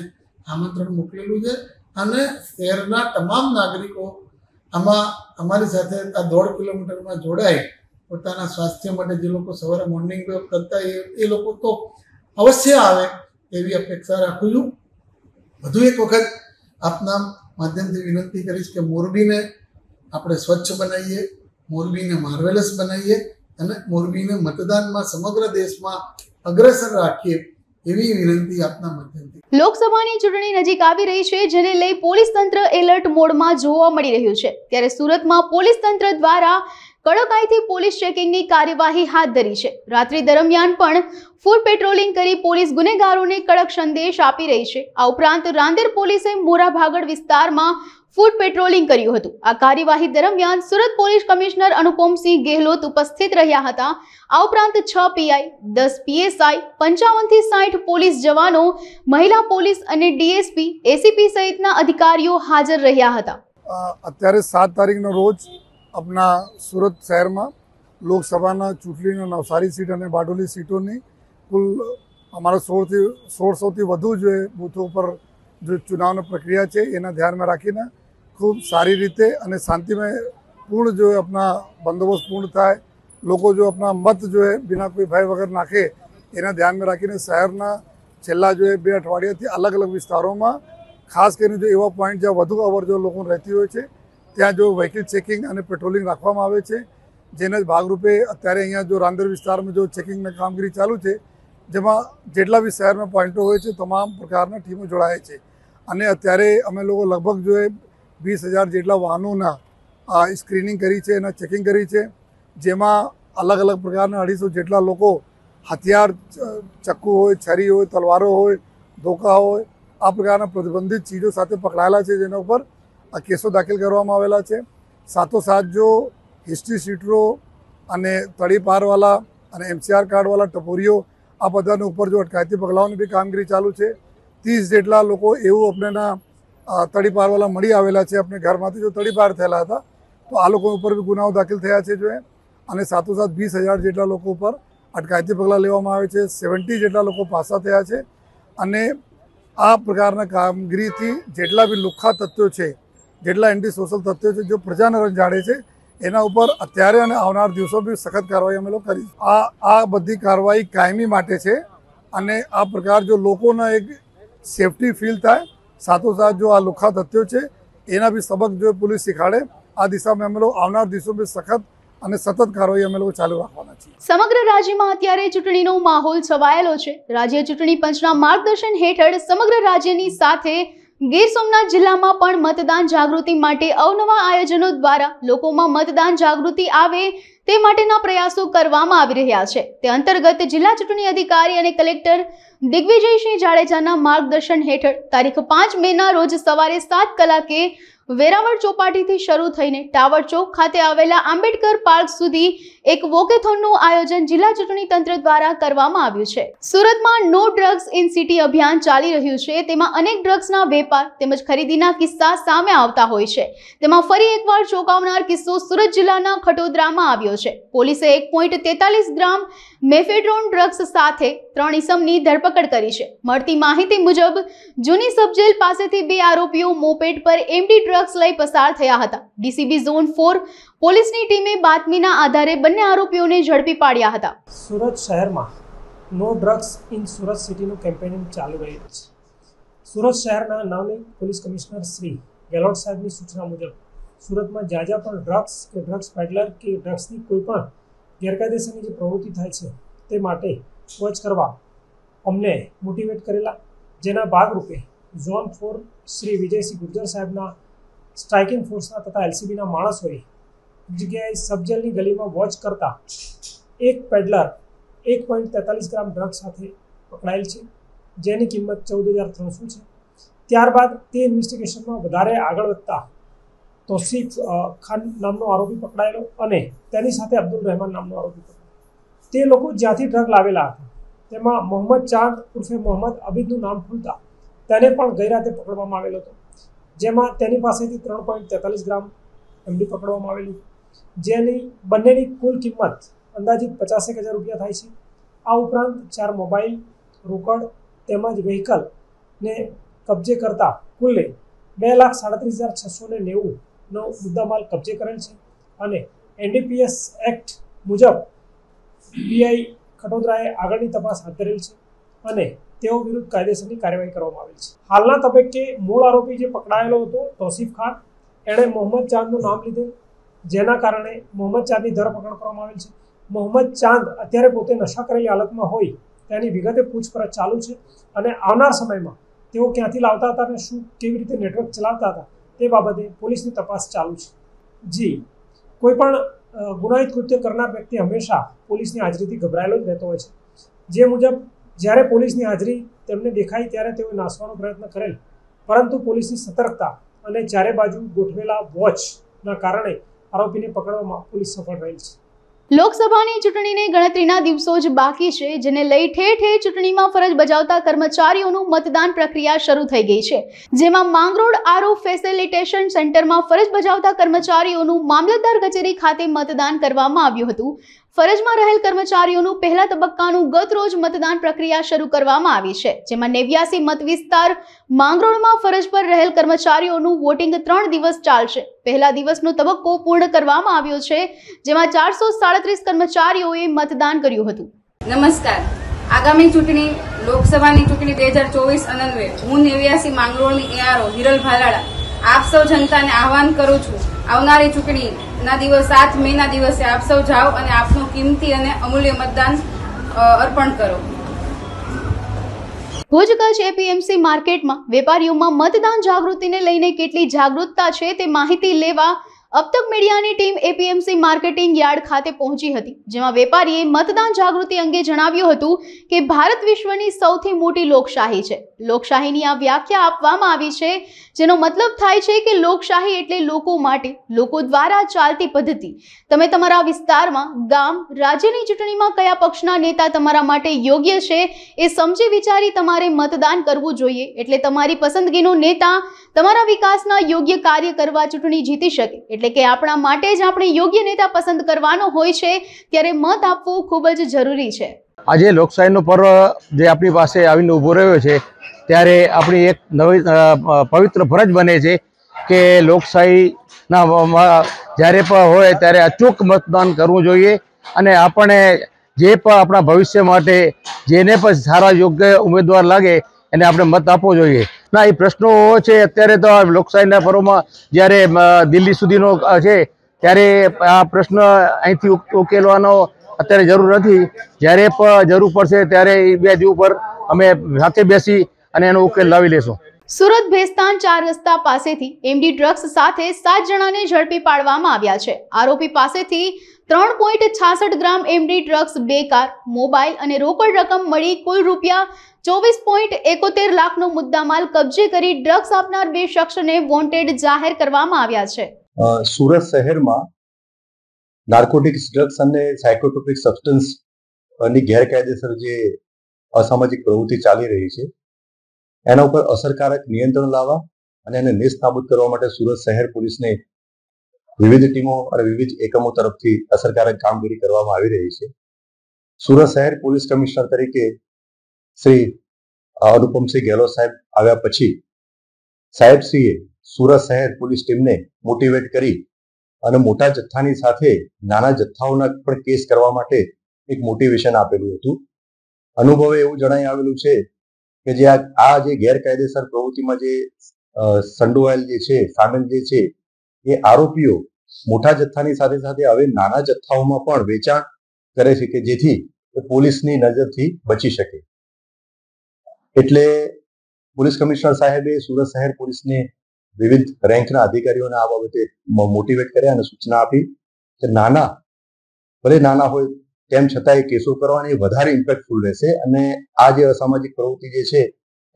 આમંત્રણ મોકલેલું છે અને શહેરના તમામ નાગરિકો આમાં અમારી સાથે આ 1.5 કિલોમીટરમાં જોડાય પોતાના સ્વાસ્થ્ય માટે જે લોકો સવારે મોર્નિંગ વોક કરતા એ લોકો તો અવશ્ય આવે એવી અપેક્ષા રાખું છું। વધુ એક વખત આપના માધ્યમથી વિનંતી કરીશ કે મોરબીને આપણે સ્વચ્છ બનાવીએ, મોરબીને માર્વેલસ બનાવીએ અને મોરબીને મતદાનમાં સમગ્ર દેશમાં અગ્રેસર રાખીએ એવી વિનંતી આપના માધ્યમથી। લોકસભાની ચૂંટણી નજીક આવી રહી છે, જેને લઈ પોલીસ તંત્ર એલર્ટ મોડમાં જોવા મળી રહ્યું છે। ત્યારે સુરતમાં પોલીસ તંત્ર દ્વારા કડકાઈથી પોલીસ ચેકિંગની કાર્યવાહી હાથ ધરી છે। રાત્રિ દરમિયાન પણ ફૂલ પેટ્રોલિંગ કરી પોલીસ ગુનેગારોને કડક સંદેશ આપી રહી છે। આ ઉપરાંત રાંદેર પોલીસે મોરા ભાગડ વિસ્તારમાં ફૂડ પેટ્રોલિંગ કર્યું હતું। આ કાર્યવાહી દરમિયાન સુરત પોલીસ કમિશનર અનુપમસિંહ ગેહલોત ઉપસ્થિત રહ્યા હતા। આ ઉપરાંત 6 પીઆઈ, 10 પીએસઆઈ, 55 થી 60 પોલીસ જવાનો, મહિલા પોલીસ અને ડીએસપી, એસીપી સહિતના અધિકારીઓ હાજર રહ્યા હતા। અત્યારે 7 તારીખનો રોજ આપણા સુરત શહેરમાં લોકસભાના ચૂંટણીના નવસારી સીટ અને બારડોલી સીટોની કુલ અમારા 1600થી વધુ જે બૂથો ઉપર जो चुनाव प्रक्रिया है एना ध्यान में राखीने खूब सारी रीते और शांतिमय पूर्ण जो है अपना बंदोबस्त पूर्ण थाय, लोग जो अपना मत जो है बिना कोई भय वगर नाखे एना ध्यान में राखीने शहरना छेल्ला जो है 2 अठवाडियाथी अलग अलग विस्तारों में खास कर जो एवा पॉइंट ज्यां वधु अवर जो लोग रहती हो त्या जो व्हीकल चेकिंग और पेट्रोलिंग राखवामां आवे छे। जेना भागरूपे अत्यारे अहींया जो रांदेर विस्तार में जो चेकिंग ने कामगीरी चालू है जेमां जेटला भी शहर में पॉइंटो होय छे तमाम प्रकारना टीमों जोड़ाया है અને અત્યારે અમે લોકો લગભગ જો 20,000 જેટલા વાહનોના સ્ક્રીનિંગ કરી છે અને ચેકિંગ કરી છે, જેમાં અલગ અલગ પ્રકારના 250 જેટલા લોકો હથિયાર, ચક્કુ હોય, છરી હોય, તલવારો હોય, ધોકા હોય, આ પ્રકારના પ્રતિબંધિત ચીજો સાથે પકડાયેલા છે, જેના ઉપર કેસો દાખલ કરવામાં આવેલા છે। સાથોસાથ જો હિસ્ટ્રી શીટરો અને તડીપારવાળા અને MCR કાર્ડવાળા ટપોરીઓ આ બધાને ઉપર જો અટકાયતી પગલાઓની બી કામગીરી ચાલુ છે। 30 જેટલા લોકો એવું આપણેના તડીપારવાળા મળી આવેલા છે આપણે ઘરમાંથી जो તડીપાર થયેલા હતા, તો આ લોકો ઉપર બી ગુનાઓ દાખલ થયા છે જો અને સાથોસાથ 20,000 જેટલા લોકો ઉપર અટકાયતી પગલાં લેવામાં આવે છે। 70 જેટલા લોકો પાસા થયા છે અને આ પ્રકારના કામગીરીથી જેટલા બી લુખ્ખા તત્વો છે, જેટલા એન્ટી સોશિયલ તત્વો છે, જો પ્રજાને રંજાડે છે એના ઉપર અત્યારે અને આવનાર દિવસો બી સખત કાર્યવાહી અમે લોકો કરી। આ બધી કાર્યવાહી કાયમી માટે છે અને આ પ્રકાર જો લોકોના એક सेफ्टी फील थाय, साथोसाथ जो आ લુખ્ખા तथ्यों है एना भी सबक जो पुलिस सिखाड़े। आ दिशा में अमे लोग आवनार दिवसों में सखत અને સતત કાર્યવાહી અમે લોકો ચાલુ રાખવાના છીએ। સમગ્ર રાજ્યમાં અત્યારે ચૂંટણીનો માહોલ છવાયેલો છે। રાજ્ય ચૂંટણી પંચના માર્ગદર્શન હેઠળ સમગ્ર રાજ્યની સાથે ગીર સોમનાથ જિલ્લામાં પણ મતદાન જાગૃતિ માટે અવનવા આયોજનો દ્વારા લોકોમાં મતદાન જાગૃતિ આવે તે માટેના પ્રયાસો કરવામાં આવી રહ્યા છે। તે અંતર્ગત જિલ્લા ચૂંટણી અધિકારી અને કલેક્ટર દિગ્વિજયસિંહ જાડેજાના માર્ગદર્શન હેઠળ તારીખ 5 મેના રોજ સવારે 7 કલાકે વેરાવળ ચોપાટીથી શરૂ થઈને ટાવર ચોક ખાતે આવેલા આંબેડકર પાર્ક સુધી એક વોકેથોનનું આયોજન જિલ્લા ચૂંટણી તંત્ર દ્વારા કરવામાં આવ્યું છે। સુરતમાં નો ડ્રગ્સ ઇન સિટી અભિયાન ચાલી રહ્યું છે, તેમાં અનેક ડ્રગ્સના વેપાર તેમજ ખરીદીના કિસ્સા સામે આવતા હોય છે। તેમાં ફરી એકવાર ચોંકાવનાર કિસ્સો સુરત જિલ્લાના ખટોદરામાં આવ્યો છે। પોલીસે 1.43 ગ્રામ મેફેડ્રોન ડ્રગ્સ સાથે 3 ઇસમની ધરપકડ કરી છે। મળતી માહિતી મુજબ જૂની સબજેલ પાસેથી 2 આરોપીઓ મોપેડ પર એમડી ડ્રગ્સ લઈ પસાર થયા હતા। ડીસીબી ઝોન 4 પોલીસની ટીમે બાતમીના આધારે બંને આરોપીઓને ઝડપી પાડ્યા હતા। સુરત શહેરમાં નો ડ્રગ્સ ઇન સુરત સિટીનું કેમ્પેનિંગ ચાલુ રહ્યું છે। સુરત શહેરના નામની પોલીસ કમિશનર શ્રી ગેહલોત સાહેબની સૂચના મુજબ સુરતમાં જ્યાં પણ ડ્રગ્સ કે ડ્રગ્સ પેડલર કે ડ્રગ્સની કોઈ પણ ગેરકાયદેસરની જે પ્રવૃત્તિ થાય છે તે માટે વોચ કરવા અમને મોટિવેટ કરેલા, જેના ભાગરૂપે ઝોન 4 શ્રી વિજયસિંહ ગુર્જર સાહેબના સ્ટ્રાઇકિંગ ફોર્સના તથા એલસીબીના માણસોએ જગ્યાએ સબજેલની ગલીમાં વોચ કરતા એક પેડલર 1.43 ગ્રામ ડ્રગ્સ સાથે પકડાયેલ છે, જેની કિંમત 14,300 છે। ત્યારબાદ તે ઇન્વેસ્ટિગેશનમાં વધારે આગળ વધતા તોસીફ ખાન નામનો આરોપી પકડાયેલો અને તેની સાથે અબ્દુલ રહેમાન નામનો આરોપી પકડાયેલો। તે લોકો જ્યાંથી ડ્રગ લાવેલા હતા તેમાં મોહમ્મદ ચાંદ ઉર્ફે મોહમ્મદ અબીદનું નામ ખુલતા તેને પણ ગઈ રાતે પકડવામાં આવેલો હતો, જેમાં તેની પાસેથી 3.43 ગ્રામ એમડી પકડવામાં આવેલી, જેની બંનેની કુલ કિંમત અંદાજિત 50,000 રૂપિયા થાય છે। આ ઉપરાંત 4 મોબાઈલ, રોકડ તેમજ વ્હીકલને કબજે કરતા કુલ 2,37,690 નો મુદ્દામાલ કબજે કરેલ છે અને NDPS એક્ટ મુજબ પીઆઈ ખટોદરાએ આગળની તપાસ હાથ ધરેલ છે અને તેઓ વિરુદ્ધ કાયદેસરની કાર્યવાહી કરવામાં આવેલ છે। હાલના તબક્કે મૂળ આરોપી જે પકડાયેલો હતો તોસીફ ખાન, એણે મોહમ્મદ ચાંદનું નામ લીધું, જેના કારણે મોહમ્મદ ચાંદની ધરપકડ કરવામાં આવેલ છે। મોહમ્મદ ચાંદ અત્યારે પોતે નશા કરેલી હાલતમાં હોય તેની વિગતે પૂછપરછ ચાલુ છે અને આવનાર સમયમાં તેઓ ક્યાંથી લાવતા હતા અને શું કેવી રીતે નેટવર્ક ચલાવતા હતા તે બાબતે પોલીસની તપાસ ચાલુ છે। જી, કોઈ પણ ગુનાહિત કૃત્ય કરનાર વ્યક્તિ હંમેશા પોલીસની હાજરીથી ગભરાયેલો જ રહેતો હોય છે, જે મુજબ જ્યારે પોલીસની હાજરી તેમને દેખાય ત્યારે તેઓ નાસવાનો પ્રયત્ન કરેલ, પરંતુ પોલીસની સતર્કતા અને ચારે બાજુ ગોઠવેલા વોચના કારણે આરોપીને પકડવામાં પોલીસ સફળ રહેલ છે. લોકસભાની ચૂંટણીને ગણતરીના દિવસો જ બાકી છે, જેને લઈ ઠેર ઠેર ચૂંટણીમાં ફરજ બજાવતા કર્મચારીઓનું મતદાન પ્રક્રિયા શરૂ થઈ ગઈ છે. જેમાં માંગરોળ આરઓ ફેસિલિટેશન સેન્ટરમાં ફરજ બજાવતા કર્મચારીઓનું મામલતદાર કચેરી ખાતે મતદાન કરવામાં આવ્યું હતું. ફરજમાં રહેલ કર્મચારીઓનું પહેલા તબક્કાનું ગત રોજ મતદાન પ્રક્રિયા શરૂ કરવામાં આવી છે, જેમાં 89 મત વિસ્તાર માંગરોળમાં ફરજ પર રહેલ કર્મચારીઓનું વોટિંગ 3 દિવસ ચાલશે. પહેલા દિવસનો તબક્કો પૂર્ણ કરવામાં આવ્યો છે, જેમાં 437 કર્મચારીઓએ મતદાન કર્યું હતું. નમસ્કાર. આગામી ચૂંટણી લોકસભાની ચૂંટણી 2024 અન્વયે હું 89 માંગરોળની ARO હિરલ ભાલાળા આપ સૌ જનતાને આહવાન કરું છું. આવનારી ચૂંટણીના દિવસ 7 મેના દિવસે આપ સૌ જાઓ અને આપનું કિંમતી અને અમૂલ્ય મતદાન અર્પણ કરો. ભુજ કચ્છ એપીએમસી માર્કેટમાં વેપારીઓમાં મતદાન જાગૃતિને લઈને કેટલી જાગૃતતા છે તે માહિતી લેવા अब तक મીડિયાની ટીમ એપીએમસી માર્કેટિંગ યાર્ડ ખાતે પહોંચી હતી, જેમાં વેપારીએ મતદાન જાગૃતિ અંગે જણાવ્યું હતું કે ભારત વિશ્વની સૌથી મોટી લોકશાહી છે. લોકશાહીની આ વ્યાખ્યા આપવામાં આવી છે, જેનો મતલબ થાય છે કે લોકશાહી એટલે લોકો માટે, લોકો દ્વારા ચાલતી પદ્ધતિ. તમે તમારા વિસ્તારમાં, ગામ, રાજ્યની ચૂંટણીમાં કયા પક્ષના નેતા તમારા માટે યોગ્ય છે એ સમજી વિચારી તમારે મતદાન કરવું જોઈએ, એટલે તમારી પસંદગીનો નેતા તમારા વિકાસના યોગ્ય કાર્ય કરવા ચૂંટણી જીતી શકે. એટલે કે આપણા માટે જ આપણે યોગ્ય નેતા પસંદ કરવાનો હોય છે, ત્યારે મત આપવું ખૂબ જ જરૂરી છે. આજે લોકશાહીનો પર્વ જે આપણી પાસે આવીને ઊભો રહ્યો છે, ત્યારે આપણી એક નવી પવિત્ર ફરજ બને છે કે લોકશાહીના જ્યારે પણ હોય ત્યારે અચૂક મતદાન કરવું જોઈએ અને આપણે જે પણ આપણા ભવિષ્ય માટે જેને પણ સારા યોગ્ય ઉમેદવાર લાગે એને આપણે મત આપવો જોઈએ. ના, એ પ્રશ્નો છે અત્યારે તો લોકશાહીના પર્વમાં જ્યારે દિલ્હી સુધીનો છે ત્યારે આ પ્રશ્ન અહીંથી ઉકેલવાનો અત્યારે જરૂર નથી. જ્યારે પણ જરૂર પડશે ત્યારે એ બાજુ ઉપર અમે સાથે બેસી અને એનો ઉકેલ લાવી લેશું. સુરત ભેસ્તાન 4 રસ્તા પાસેથી એમડી ડ્રગ્સ સાથે 7 જણાને ઝડપી પાડવામાં આવ્યા છે. આરોપી પાસેથી 3.66 ગ્રામ એમડી ડ્રગ્સ, 2 કાર, મોબાઈલ અને રોકડ રકમ મળી કુલ રૂપિયા 24.71 લાખનો મુદ્દામાલ કબજે કરી ડ્રગ્સ આપનાર 2 શખ્સને વોન્ટેડ જાહેર કરવામાં આવ્યા છે. સુરત શહેરમાં નાર્કોટિક્સ, ડ્રગ્સ અને સાયકોટ્રોપિક સબસ્ટન્સ ની ગેરકાયદેસર જે અસામાજિક પ્રવૃત્તિ ચાલી રહી છે, એના ઉપર અસરકારક નિયંત્રણ લાવવા અને એને નેસ્તનાબૂદ કરવા માટે સુરત શહેર પોલીસને વિવિધ ટીમો અને વિવિધ એકમો તરફથી અસરકારક કામગીરી કરવામાં આવી રહી છે. સુરત શહેર પોલીસ કમિશનર તરીકે શ્રી અનુપમસિંહ ગેહલોત સાહેબ આવ્યા પછી સાહેબશ્રીએ સુરત શહેર પોલીસ ટીમને મોટિવેટ કરી અને મોટા જથ્થાની સાથે નાના જથ્થાઓના પણ કેસ કરવા માટે એક મોટિવેશન આપેલું હતું. અનુભવે એવું જણાઈ આવેલું છે કે જે આ જે ગેરકાયદેસર પ્રવૃત્તિમાં જે સંડોવાયેલ જે છે, સામેલ જે છે, એ આરોપીઓ મોટા જથ્થાની સાથે સાથે હવે નાના જથ્થાઓમાં પણ વેચાણ કરે છે કે જેથી પોલીસની નજરથી બચી શકે. એટલે પોલીસ કમિશનર સાહેબે સુરત શહેર પોલીસને વિવિધ રેન્કના અધિકારીઓને આ બાબતે મોટિવેટ કર્યા અને સૂચના આપી કે ભલે નાના હોય તેમ છતાં એ કેસો કરવાની વધારે ઇમ્પેક્ટફુલ રહેશે અને આ જે અસામાજિક પ્રવૃત્તિ જે છે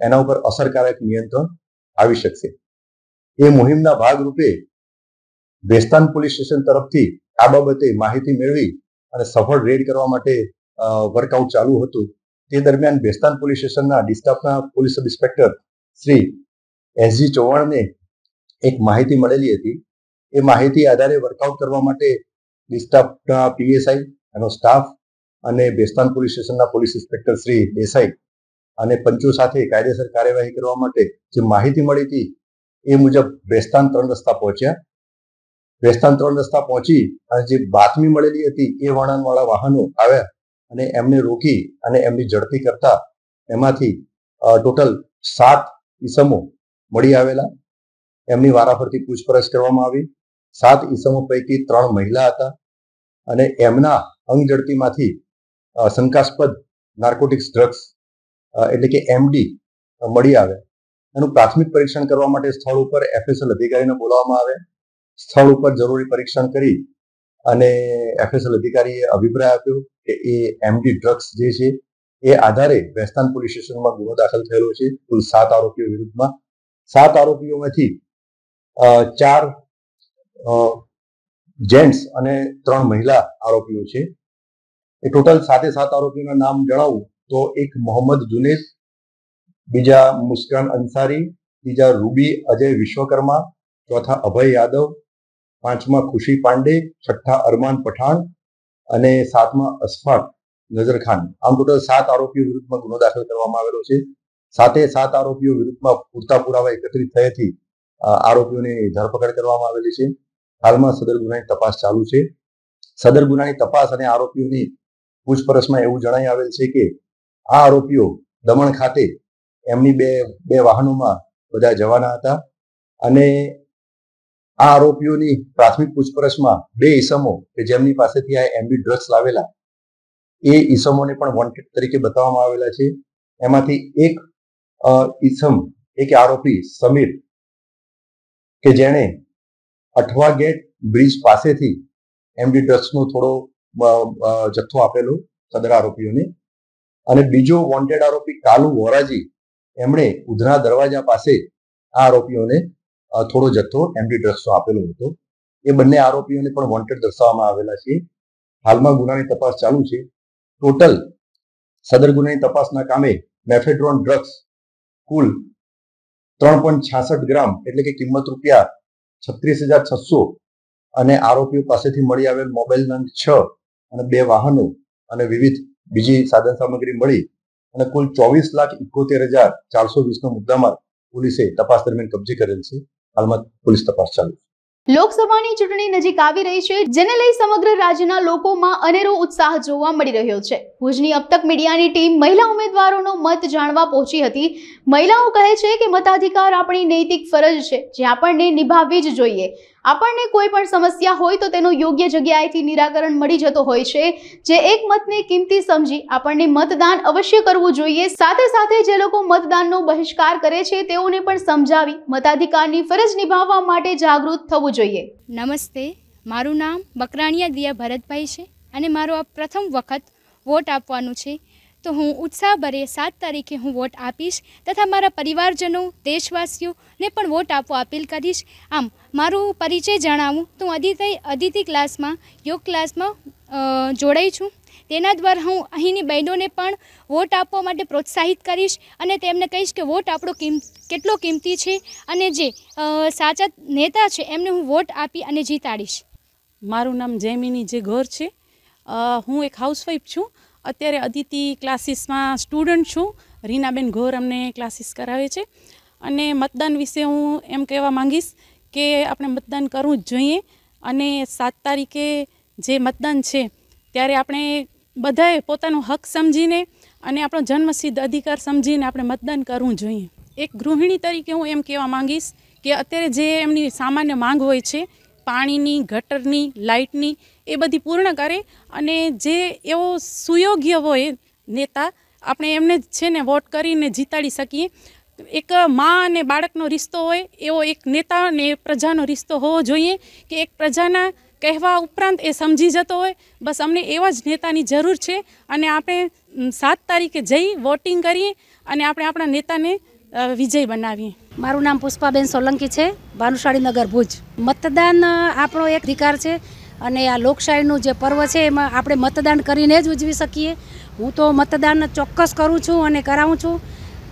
એના ઉપર અસરકારક નિયંત્રણ આવી શકશે. એ મુહિમના ભાગરૂપે ભેસ્તાન પોલીસ સ્ટેશન તરફથી આ બાબતે માહિતી મેળવી અને સફળ રેડ કરવા માટે વર્કઆઉટ ચાલુ હતું. તે દરમિયાન ભેસ્તાન પોલીસ સ્ટેશનના ડિસ્ટાફના police sub inspector Shri SG ચૌહાણને એક માહિતી મળેલી હતી. એ માહિતી આધારે વર્કઆઉટ કરવા માટે ડિસ્ટાફના પીએસઆઈ, એનો સ્ટાફ અને ભેસ્તાન પોલીસ સ્ટેશનના પોલીસ ઇન્સ્પેક્ટર શ્રી દેસાઈ અને પંચો સાથે કાયદેસર કાર્યવાહી કરવા માટે જે માહિતી મળી હતી એ મુજબ ભેસ્તાન 3 રસ્તા પહોંચ્યા. ભેસ્તાન 3 રસ્તા પહોંચી અને જે બાતમી મળેલી હતી એ વળાંકવાળા વાહનો આવ્યા અને એમને રોકી અને એમની ઝડપી કરતા એમાંથી ટોટલ 7 ઈસમો મળી આવેલા. એમની વારાફરતી પૂછપરછ કરવામાં આવી. 7 ઈસમો પૈકી 3 મહિલા હતા અને એમના અંગ ઝડપીમાંથી શંકાસ્પદ નાર્કોટિક્સ ડ્રગ્સ એટલે કે એમડી મળી આવ્યા. એનું પ્રાથમિક પરીક્ષણ કરવા માટે સ્થળ ઉપર એફએસએલ અધિકારીને બોલાવવામાં આવ્યા. સ્થળ ઉપર જરૂરી પરીક્ષણ કરી અને એફએસએલ અધિકારીએ અભિપ્રાય આપ્યો કે એ એમડી ડ્રગ્સ જે છે એ આધારે ભેસ્તાન પોલીસ સ્ટેશનમાં ગુનો દાખલ થયેલો છે. કુલ 7 આરોપીઓ વિરુદ્ધમાં. 7 આરોપીઓમાંથી 4 જેન્ટ્સ અને 3 મહિલા આરોપીઓ છે. એ ટોટલ 7 આરોપીઓના નામ જણાવું તો એક મોહમ્મદ જુનેદ, બીજા મુસ્કાન અંસારી, ત્રીજા રૂબી અજય વિશ્વકર્મા, ચોથા અભય યાદવ, પાંચમા ખુશી પાંડે, છઠ્ઠા અરમાન પઠાણ અને સાતમા અશફાક નઝર ખાન. આમ ટોટલ 7 આરોપીઓ વિરુદ્ધમાં ગુનો દાખલ કરવામાં આવેલો છે. 7 આરોપીઓ વિરુદ્ધમાં પૂરતા પુરાવા એકત્રિત થયાથી આરોપીઓની ધરપકડ કરવામાં આવેલી છે. હાલમાં સદર ગુનાની તપાસ ચાલુ છે. સદર ગુનાની તપાસ અને આરોપીઓની પૂછપરછમાં એવું જણાઈ આવેલ છે કે આ આરોપીઓ દમણ ખાતે એમની બે વાહનોમાં બધા જવાના હતા અને આ આરોપીઓની પ્રાથમિક પૂછપરછમાં 2 ઈસમો કે જેમની પાસેથી આ એમડી ડ્રગ્સ લાવેલા એ ઈસમોને પણ વોન્ટેડ તરીકે બતાવવામાં આવેલા છે. એમાંથી એક આરોપી સમીર કે જેણે અઠવા ગેટ બ્રિજ પાસેથી એમડી ડ્રગ્સનો થોડો જથ્થો આપેલો સદર આરોપીઓને, અને બીજો વોન્ટેડ આરોપી કાલુ વોરાજી એમણે ઉધના દરવાજા પાસે આ આરોપીઓને થોડો જથ્થો એમડી ડ્રગ્સનો આપેલો હતો. એ બંને આરોપીઓને પણ વોન્ટેડ દર્શાવવામાં આવેલા છે. હાલમાં ગુનાની તપાસ ચાલુ છે. ટોટલ સદર ગુનાની તપાસના કામે મેફેડ્રોન ડ્રગ્સ કુલ 3.66 ગ્રામ એટલે કે કિંમત રૂપિયા 36,600 અને આરોપીઓ પાસેથી મળી આવેલ મોબાઈલ નંગ 6 અને 2 વાહનો અને વિવિધ બીજી સાધન સામગ્રી મળી અને કુલ 24,71,420 નો મુદ્દામાલ પોલીસે તપાસ દરમિયાન કબજે કરેલ છે. હાલમાં પોલીસ તપાસ ચાલુ છે. લોકસભાની ચૂંટણી નજીક આવી રહી છે, જેને લઈ સમગ્ર રાજ્યના લોકોમાં અનેરો ઉત્સાહ જોવા મળી રહ્યો છે. ભુજની અબતક મીડિયાની ટીમ મહિલા ઉમેદવારોનો મત જાણવા પહોંચી હતી. મહિલાઓ કહે છે કે મતાધિકાર આપણી નૈતિક ફરજ છે, જે આપણને નિભાવવી જ જોઈએ. આપણને કોઈ પણ સમસ્યા હોય તો તેનું યોગ્ય જગ્યાએથી નિરાકરણ મળી જતો હોય છે. જે એક મતને કિંમતી સમજી આપણને મતદાન અવશ્ય કરવું જોઈએ. સાથે સાથે જે લોકો મતદાનનો બહિષ્કાર કરે છે તેઓને પણ સમજાવી મતાધિકારની ફરજ નિભાવવા માટે જાગૃત થવું જોઈએ. નમસ્તે, મારું નામ બકરાણીયા દિયા ભરતભાઈ છે અને મારો આ પ્રથમ વખત વોટ આપવાનું છે. તો હું ઉત્સાહભરે 7 તારીખે હું વોટ આપીશ તથા મારા પરિવારજનો, દેશવાસીઓને પણ વોટ આપવા અપીલ કરીશ. આમ મારું પરિચય જણાવું તો અદિતિ ક્લાસમાં યોગ ક્લાસમાં જોડાઈ છું. તેના દ્વારા હું અહીંની બહેનોને પણ વોટ આપવા માટે પ્રોત્સાહિત કરીશ અને તેમને કહીશ કે વોટ આપણો કેટલો કિંમતી છે અને જે સાચા નેતા છે એમને હું વોટ આપી અને જીતાડીશ. મારું નામ જૈમિની જે ઘર છે. હું એક હાઉસવાઈફ છું. અત્યારે અદિતિ ક્લાસીસમાં સ્ટુડન્ટ છું. રીનાબેન ઘોર અમને ક્લાસીસ કરાવે છે અને મતદાન વિશે હું એમ કહેવા માંગીશ કે આપણે મતદાન કરવું જ જોઈએ અને 7 તારીખે જે મતદાન છે ત્યારે આપણે બધાએ પોતાનો હક સમજીને અને આપણો જન્મસિદ્ધ અધિકાર સમજીને આપણે મતદાન કરવું જોઈએ. એક ગૃહિણી તરીકે હું એમ કહેવા માંગીશ કે અત્યારે જે એમની સામાન્ય માંગ હોય છે પાણીની, ગટરની, લાઇટની, એ બધી પૂર્ણ કરે અને જે એવો સુયોગ્ય હોય નેતા આપણે એમને છે ને વોટ કરીને જીતાડી શકીએ. એક મા અને બાળકનો રિશ્તો હોય એવો એક નેતા અને પ્રજાનો રિશ્તો હોવો જોઈએ કે એક પ્રજાના કહેવા ઉપરાંત એ સમજી જતો હોય. બસ અમને એવા જ નેતાની જરૂર છે અને આપણે 7 તારીખે જઈ વોટિંગ કરીએ અને આપણે આપણા નેતાને વિજય બનાવીએ. મારું નામ પુષ્પાબેન સોલંકી છે, ભાનુશાળીનગર ભુજ. મતદાન આપણો એક અધિકાર છે અને આ લોકશાહીનું જે પર્વ છે એમાં આપણે મતદાન કરીને જ ઉજવી શકીએ. હું તો મતદાન ચોક્કસ કરું છું અને કરાવું છું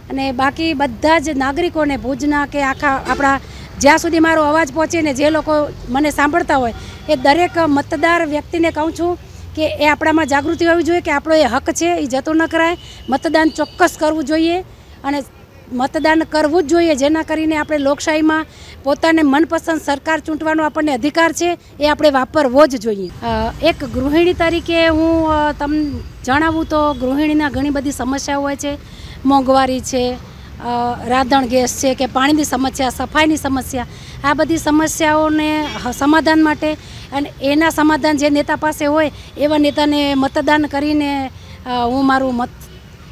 અને બાકી બધા જ નાગરિકોને ભુજના કે આખા આપણા જ્યાં સુધી મારો અવાજ પહોંચે ને જે લોકો મને સાંભળતા હોય એ દરેક મતદાર વ્યક્તિને કહું છું કે એ આપણામાં જાગૃતિ હોવી જોઈએ કે આપણો એ હક છે એ જતો ન કરાય. મતદાન ચોક્કસ કરવું જોઈએ અને મતદાન કરવું જ જોઈએ, જેના કરીને આપણે લોકશાહીમાં પોતાને મનપસંદ સરકાર ચૂંટવાનો આપણને અધિકાર છે એ આપણે વાપરવો જ જોઈએ. એક ગૃહિણી તરીકે હું તમને જણાવું તો ગૃહિણીના ઘણી બધી સમસ્યાઓ હોય છે. મોંઘવારી છે, રાંધણ ગેસ છે કે પાણીની સમસ્યા, સફાઈની સમસ્યા, આ બધી સમસ્યાઓને સમાધાન માટે અને એના સમાધાન જે નેતા પાસે હોય એવા નેતાને મતદાન કરીને હું મારું મત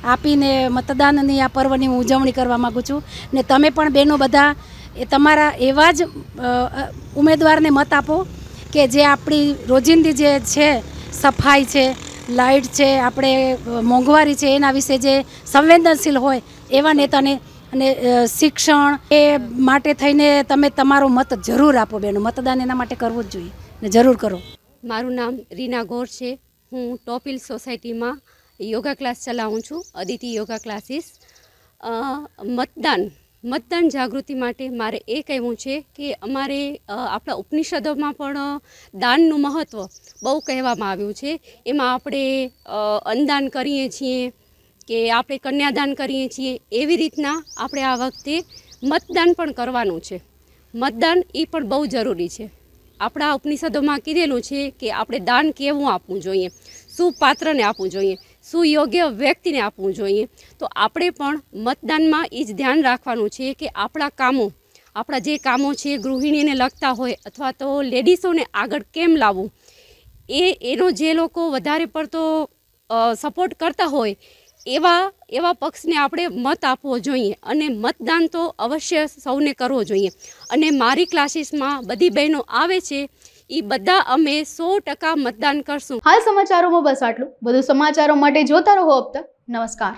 આપીને મતદાનની આ પર્વની હું ઉજવણી કરવા માગું છું. ને તમે પણ બહેનો બધા એ તમારા એવા જ ઉમેદવારને મત આપો કે જે આપણી રોજિંદી જે છે સફાઈ છે, લાઇટ છે, આપણે મોંઘવારી છે એના વિશે જે સંવેદનશીલ હોય એવા નેતાને અને શિક્ષણ એ માટે થઈને તમે તમારો મત જરૂર આપો બેનો. મતદાન એના માટે કરવું જ જોઈએ ને જરૂર કરો. મારું નામ રીના ગોર છે. હું ટોપિલ સોસાયટીમાં યોગા ક્લાસ ચલાવું છું, અદિતિ યોગા ક્લાસીસ. મતદાન જાગૃતિ માટે મારે એ કહેવું છે કે અમારે આપણા ઉપનિષદોમાં પણ દાનનું મહત્ત્વ બહુ કહેવામાં આવ્યું છે. એમાં આપણે અન્નદાન કરીએ છીએ કે આપણે કન્યાદાન કરીએ છીએ, એવી રીતના આપણે આ વખતે મતદાન પણ કરવાનું છે. મતદાન એ પણ બહુ જરૂરી છે. આપણા ઉપનિષદોમાં કીધેલું છે કે આપણે દાન કેવું આપવું જોઈએ, શું પાત્રને આપવું જોઈએ, શું યોગ્ય વ્યક્તિને આપવું જોઈએ. તો આપણે પણ મતદાનમાં એ જ ધ્યાન રાખવાનું છે કે આપણા જે કામો છે ગૃહિણીને લગતા હોય અથવા તો લેડીઝોને આગળ કેમ લાવવું, એનો જે લોકો વધારે પડતો સપોર્ટ કરતા હોય એવા પક્ષને આપણે મત આપવો જોઈએ. અને મતદાન તો અવશ્ય સૌને કરવો જોઈએ. અને મારી ક્લાસીસમાં બધી બહેનો આવે છે, એ બધા અમે 100% મતદાન કરશું. હાલ સમાચારોમાં બસ આટલું. વધુ સમાચારો માટે જોતા રહો અબ તક. નમસ્કાર.